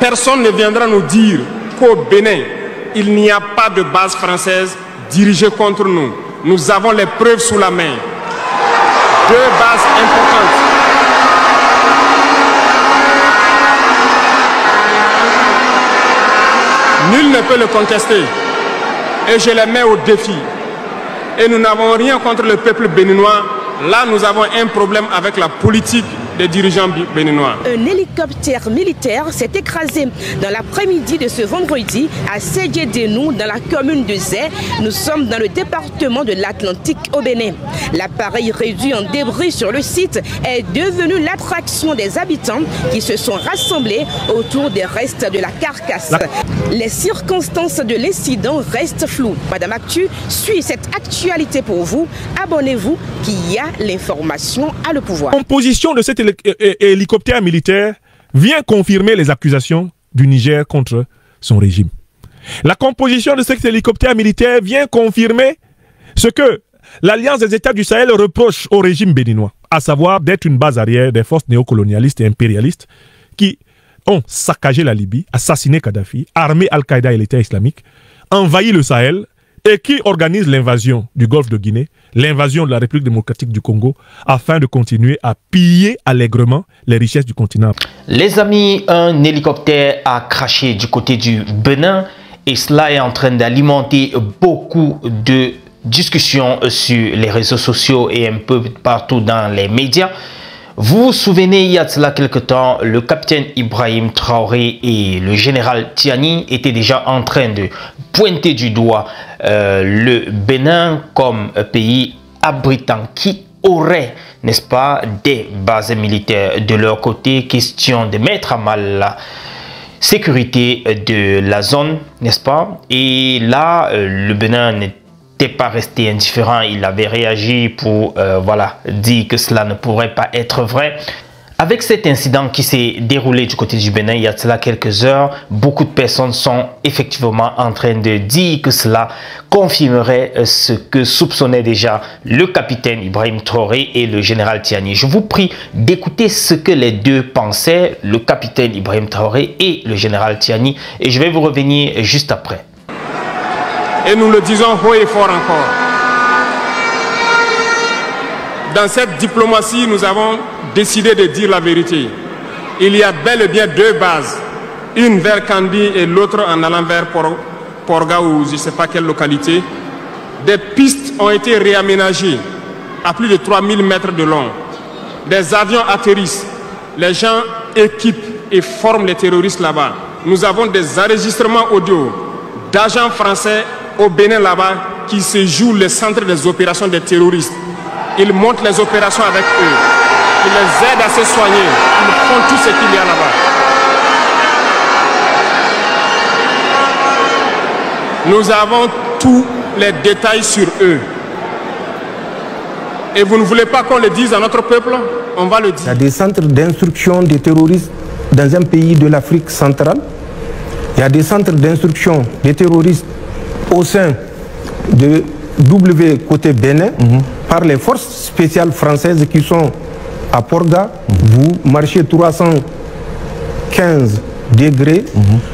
personne ne viendra nous dire qu'au Bénin, il n'y a pas de base française dirigée contre nous. Nous avons les preuves sous la main. 2 bases importantes. Nul ne peut le contester. Et je les mets au défi. Et nous n'avons rien contre le peuple béninois. Là, nous avons un problème avec la politique des dirigeants béninois. Un hélicoptère militaire s'est écrasé dans l'après-midi de ce vendredi à Sédhié-Dénou, dans la commune de Zé. Nous sommes dans le département de l'Atlantique au Bénin. L'appareil réduit en débris sur le site est devenu l'attraction des habitants qui se sont rassemblés autour des restes de la carcasse. Les circonstances de l'incident restent floues. Madame Actu suit cette actualité pour vous. Abonnez-vous qu'il y a l'information à le pouvoir. La composition de cet hélicoptère militaire vient confirmer les accusations du Niger contre son régime. La composition de cet hélicoptère militaire vient confirmer ce que l'Alliance des États du Sahel reproche au régime béninois, à savoir d'être une base arrière des forces néocolonialistes et impérialistes qui ont saccagé la Libye, assassiné Kadhafi, armé Al-Qaïda et l'État islamique, envahi le Sahel et qui organisent l'invasion du Golfe de Guinée, l'invasion de la République démocratique du Congo, afin de continuer à piller allègrement les richesses du continent. Les amis, un hélicoptère a craché du côté du Bénin et cela est en train d'alimenter beaucoup de discussions sur les réseaux sociaux et un peu partout dans les médias. Vous vous souvenez, il y a de cela quelque temps, le capitaine Ibrahim Traoré et le général Tiani étaient déjà en train de pointer du doigt le Bénin comme pays abritant qui aurait, n'est-ce pas, des bases militaires de leur côté, question de mettre à mal la sécurité de la zone, n'est-ce pas? Et là, le Bénin n'était pas resté indifférent, il avait réagi pour voilà, dire que cela ne pourrait pas être vrai. Avec cet incident qui s'est déroulé du côté du Bénin il y a de cela quelques heures, beaucoup de personnes sont effectivement en train de dire que cela confirmerait ce que soupçonnait déjà le capitaine Ibrahim Traoré et le général Tiani. Je vous prie d'écouter ce que les deux pensaient, le capitaine Ibrahim Traoré et le général Tiani, et je vais vous revenir juste après. Et nous le disons haut et fort encore. Dans cette diplomatie, nous avons décidé de dire la vérité. Il y a bel et bien 2 bases, une vers Kandi et l'autre en allant vers Porga ou je ne sais pas quelle localité. Des pistes ont été réaménagées à plus de 3000 mètres de long. Des avions atterrissent, les gens équipent et forment les terroristes là-bas. Nous avons des enregistrements audio d'agents français au Bénin là-bas qui se jouent le centre des opérations des terroristes. Ils montent les opérations avec eux. Ils les aident à se soigner. Ils font tout ce qu'il y a là-bas. Nous avons tous les détails sur eux. Et vous ne voulez pas qu'on le dise à notre peuple? On va le dire. Il y a des centres d'instruction des terroristes dans un pays de l'Afrique centrale. Il y a des centres d'instruction des terroristes au sein de W côté Bénin par les forces spéciales françaises qui sont à Porga. Vous marchez 315 degrés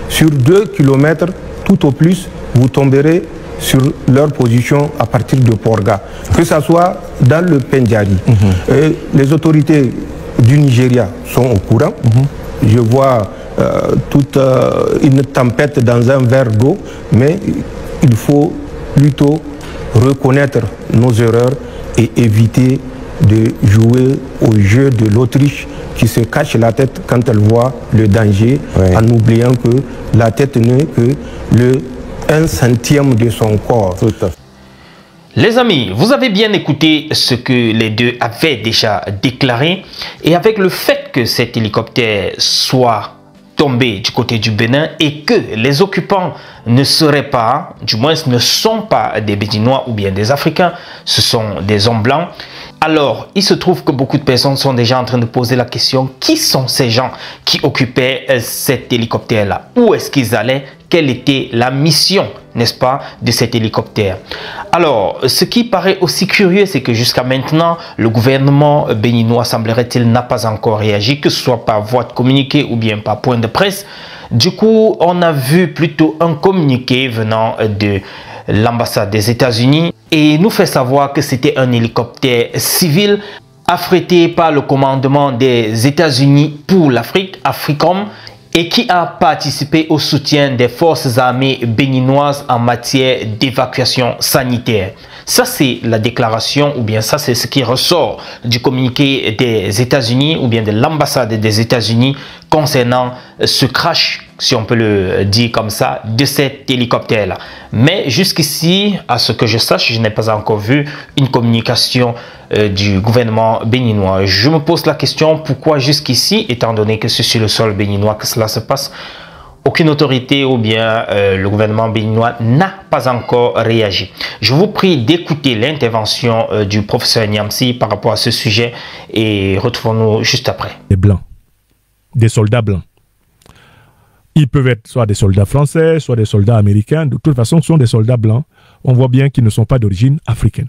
sur 2 km tout au plus, vous tomberez sur leur position à partir de Porga, que ce soit dans le Pendjari. Les autorités du Nigeria sont au courant. Je vois toute une tempête dans un verre d'eau, mais il faut plutôt reconnaître nos erreurs et éviter de jouer au jeu de l'Autriche qui se cache la tête quand elle voit le danger, en oubliant que la tête n'est que le 1/100 de son corps. Les amis, vous avez bien écouté ce que les deux avaient déjà déclaré, et avec le fait que cet hélicoptère soit tombé du côté du Bénin et que les occupants ne seraient pas, du moins ne sont pas des Béninois ou bien des Africains, ce sont des hommes blancs. Alors, il se trouve que beaucoup de personnes sont déjà en train de poser la question, qui sont ces gens qui occupaient cet hélicoptère-là? Où est-ce qu'ils allaient? Quelle était la mission, n'est-ce pas, de cet hélicoptère? Alors, ce qui paraît aussi curieux, c'est que jusqu'à maintenant, le gouvernement béninois, semblerait-il, n'a pas encore réagi, que ce soit par voie de communiqué ou bien par point de presse. Du coup, on a vu plutôt un communiqué venant de l'ambassade des États-Unis et nous fait savoir que c'était un hélicoptère civil affrété par le commandement des États-Unis pour l'Afrique, AFRICOM, et qui a participé au soutien des forces armées béninoises en matière d'évacuation sanitaire. Ça, c'est la déclaration, ou bien ça, c'est ce qui ressort du communiqué des États-Unis, ou bien de l'ambassade des États-Unis concernant ce crash, si on peut le dire comme ça, de cet hélicoptère-là. Mais jusqu'ici, à ce que je sache, je n'ai pas encore vu une communication du gouvernement béninois. Je me pose la question, pourquoi jusqu'ici, étant donné que c'est sur le sol béninois que cela se passe, aucune autorité ou bien le gouvernement béninois n'a pas encore réagi. Je vous prie d'écouter l'intervention du professeur Niamsi par rapport à ce sujet et retrouvons-nous juste après. Des blancs, des soldats blancs. Ils peuvent être soit des soldats français, soit des soldats américains. De toute façon, ce sont des soldats blancs. On voit bien qu'ils ne sont pas d'origine africaine.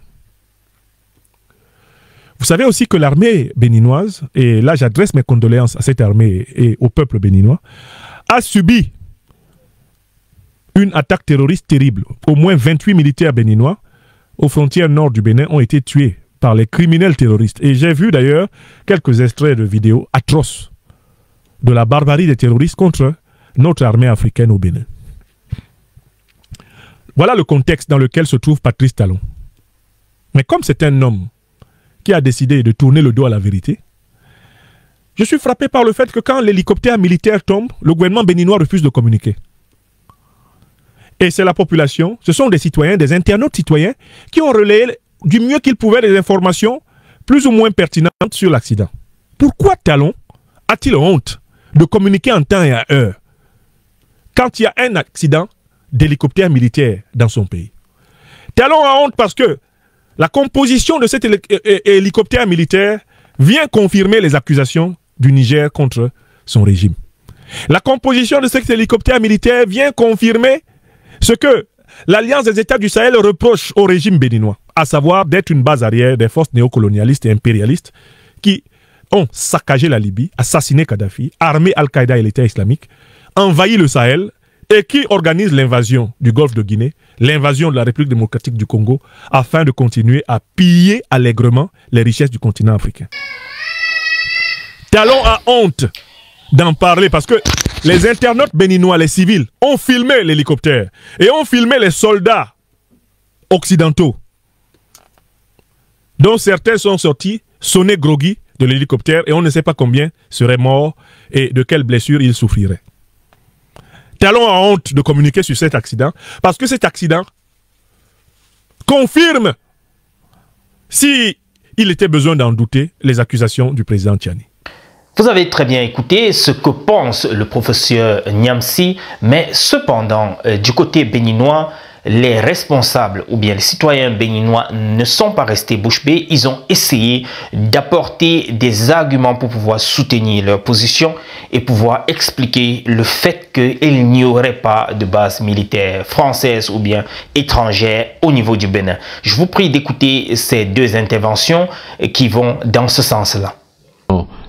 Vous savez aussi que l'armée béninoise, et là j'adresse mes condoléances à cette armée et au peuple béninois, a subi une attaque terroriste terrible. Au moins 28 militaires béninois aux frontières nord du Bénin ont été tués par les criminels terroristes. Et j'ai vu d'ailleurs quelques extraits de vidéos atroces de la barbarie des terroristes contre notre armée africaine au Bénin. Voilà le contexte dans lequel se trouve Patrice Talon. Mais comme c'est un homme qui a décidé de tourner le dos à la vérité, je suis frappé par le fait que quand l'hélicoptère militaire tombe, le gouvernement béninois refuse de communiquer. Et c'est la population, ce sont des citoyens, des internautes citoyens qui ont relayé du mieux qu'ils pouvaient des informations plus ou moins pertinentes sur l'accident. Pourquoi Talon a-t-il honte de communiquer en temps et à heure quand il y a un accident d'hélicoptère militaire dans son pays? Talon a honte parce que la composition de cet hélicoptère militaire vient confirmer les accusations du Niger contre son régime. La composition de cet hélicoptère militaire vient confirmer ce que l'Alliance des États du Sahel reproche au régime béninois, à savoir d'être une base arrière des forces néocolonialistes et impérialistes qui ont saccagé la Libye, assassiné Kadhafi, armé Al-Qaïda et l'État islamique, envahi le Sahel et qui organisent l'invasion du Golfe de Guinée, l'invasion de la République démocratique du Congo, afin de continuer à piller allègrement les richesses du continent africain. Talon a honte d'en parler parce que les internautes béninois, les civils, ont filmé l'hélicoptère et ont filmé les soldats occidentaux, dont certains sont sortis sonnés groggy de l'hélicoptère et on ne sait pas combien seraient morts et de quelles blessures ils souffriraient. Talon a honte de communiquer sur cet accident parce que cet accident confirme, si il était besoin d'en douter, les accusations du président Tchani. Vous avez très bien écouté ce que pense le professeur Niamsi, mais cependant, du côté béninois, les responsables ou bien les citoyens béninois ne sont pas restés bouche bée. Ils ont essayé d'apporter des arguments pour pouvoir soutenir leur position et pouvoir expliquer le fait qu'il n'y aurait pas de base militaire française ou bien étrangère au niveau du Bénin. Je vous prie d'écouter ces deux interventions qui vont dans ce sens-là.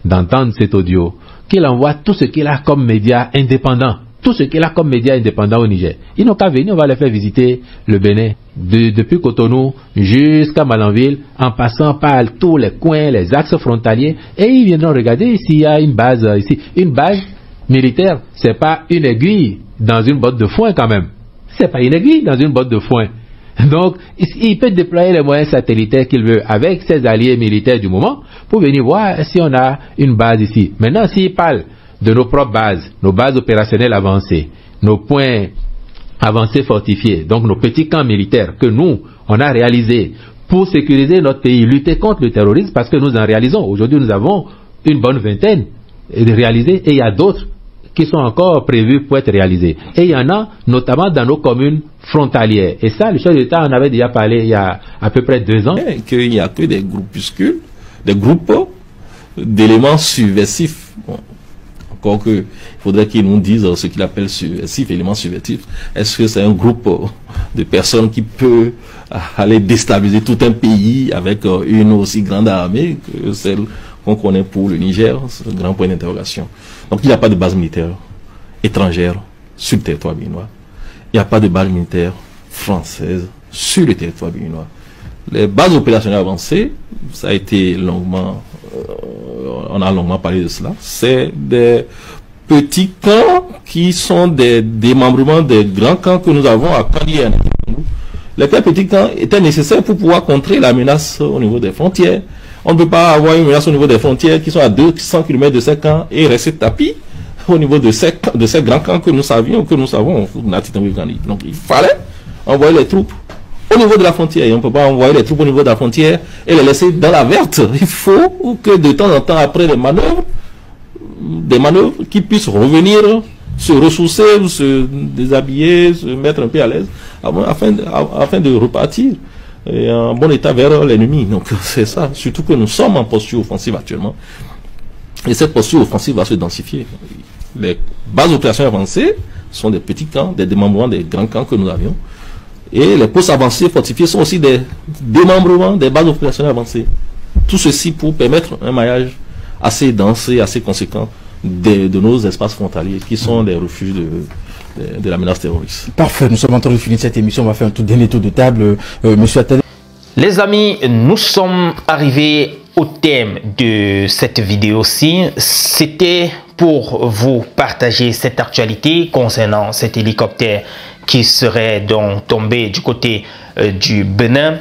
D'entendre cet audio, qu'il envoie tout ce qu'il a comme médias indépendants. Tout ce qu'il a comme médias indépendants au Niger. Ils n'ont qu'à venir, on va les faire visiter le Bénin. Depuis Cotonou jusqu'à Malanville, en passant par tous les coins, les axes frontaliers, et ils viendront regarder s'il y a une base ici. Une base militaire, c'est pas une aiguille dans une botte de foin quand même. C'est pas une aiguille dans une botte de foin. Donc, il peut déployer les moyens satellitaires qu'il veut avec ses alliés militaires du moment pour venir voir si on a une base ici. Maintenant, s'il parle de nos propres bases, nos bases opérationnelles avancées, nos points avancés fortifiés, donc nos petits camps militaires que nous, on a réalisés pour sécuriser notre pays, lutter contre le terrorisme, parce que nous en réalisons. Aujourd'hui, nous avons une bonne vingtaine réalisés et il y a d'autres qui sont encore prévus pour être réalisés. Et il y en a notamment dans nos communes frontalières. Et ça, le chef d'État en avait déjà parlé il y a à peu près 2 ans. Qu'il n'y a que des groupuscules, des groupes d'éléments subversifs. Bon. Encore que, il faudrait qu'ils nous disent ce qu'il appelle subversif, éléments subversifs. Est-ce que c'est un groupe de personnes qui peut aller déstabiliser tout un pays avec une aussi grande armée que celle qu'on connaît pour le Niger? C'est un grand point d'interrogation. Donc il n'y a pas de base militaire étrangère sur le territoire béninois. Il n'y a pas de base militaire française sur le territoire béninois. Les bases opérationnelles avancées, ça a été longuement... on a longuement parlé de cela. C'est des petits camps qui sont des démembrements des grands camps que nous avons à Kandien. Les petits camps étaient nécessaires pour pouvoir contrer la menace au niveau des frontières. On ne peut pas avoir une menace au niveau des frontières qui sont à 200 km de ces camps et rester tapis au niveau de ces grands camps que nous savons. Donc il fallait envoyer les troupes au niveau de la frontière. Et on ne peut pas envoyer les troupes au niveau de la frontière et les laisser dans la verte. Il faut que de temps en temps, après des manœuvres qui puissent revenir, se ressourcer, se déshabiller, se mettre un peu à l'aise, afin de repartir en bon état vers l'ennemi. Donc c'est ça, surtout que nous sommes en posture offensive actuellement. Et cette posture offensive va se densifier. Les bases opérationnelles avancées sont des petits camps, des démembrements des grands camps que nous avions. Et les postes avancés fortifiés sont aussi des démembrements des bases opérationnelles avancées. Tout ceci pour permettre un maillage assez dense et assez conséquent de nos espaces frontaliers qui sont des refuges de la menace terroriste. Parfait, nous sommes en train de finir cette émission. On va faire un dernier tour de table. Monsieur Attali. Les amis, nous sommes arrivés au thème de cette vidéo-ci. C'était pour vous partager cette actualité concernant cet hélicoptère qui serait donc tombé du côté du Bénin.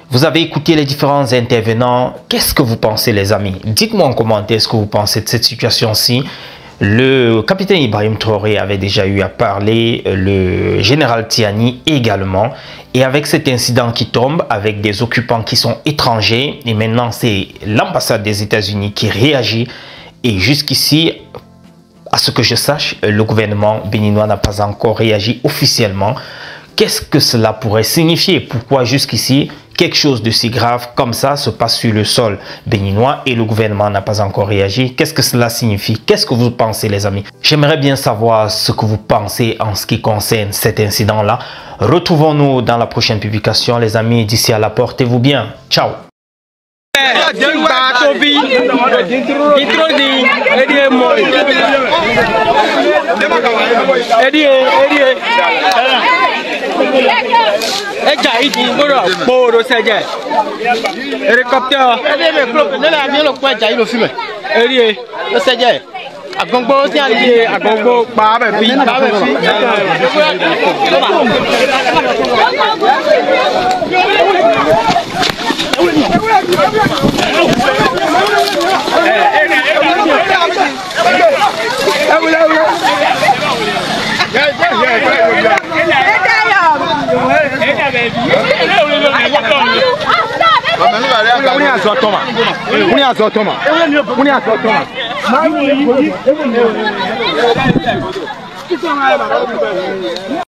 Vous avez écouté les différents intervenants. Qu'est-ce que vous pensez, les amis? Dites-moi en commentaire ce que vous pensez de cette situation-ci. Le capitaine Ibrahim Traoré avait déjà eu à parler, le général Tiani également. Et avec cet incident qui tombe, avec des occupants qui sont étrangers, et maintenant c'est l'ambassade des États-Unis qui réagit. Et jusqu'ici, à ce que je sache, le gouvernement béninois n'a pas encore réagi officiellement. Qu'est-ce que cela pourrait signifier? Pourquoi jusqu'ici, quelque chose de si grave comme ça se passe sur le sol béninois et le gouvernement n'a pas encore réagi? Qu'est-ce que cela signifie? Qu'est-ce que vous pensez, les amis? J'aimerais bien savoir ce que vous pensez en ce qui concerne cet incident-là. Retrouvons-nous dans la prochaine publication, les amis. D'ici là, portez-vous bien. Ciao.